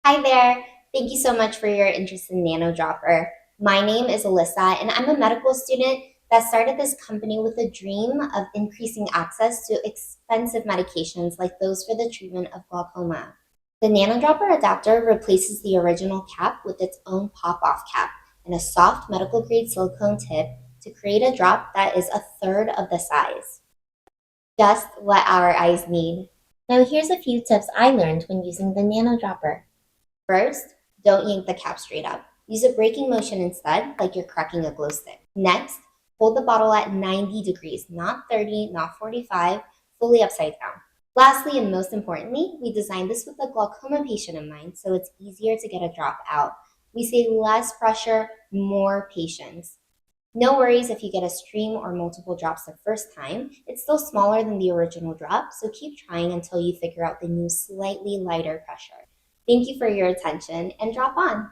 Hi there. Thank you so much for your interest in Nanodropper. My name is Alyssa, and I'm a medical student that started this company with a dream of increasing access to expensive medications like those for the treatment of glaucoma. The Nanodropper adapter replaces the original cap with its own pop-off cap and a soft medical-grade silicone tip to create a drop that is a third of the size. Just what our eyes need. Now here's a few tips I learned when using the Nanodropper. First, don't yank the cap straight up. Use a braking motion instead, like you're cracking a glow stick. Next, hold the bottle at 90 degrees, not 30, not 45, fully upside down. Lastly, and most importantly, we designed this with a glaucoma patient in mind, so it's easier to get a drop out. We say less pressure, more patience. No worries if you get a stream or multiple drops the first time. It's still smaller than the original drop, so keep trying until you figure out the new slightly lighter pressure. Thank you for your attention and drop on.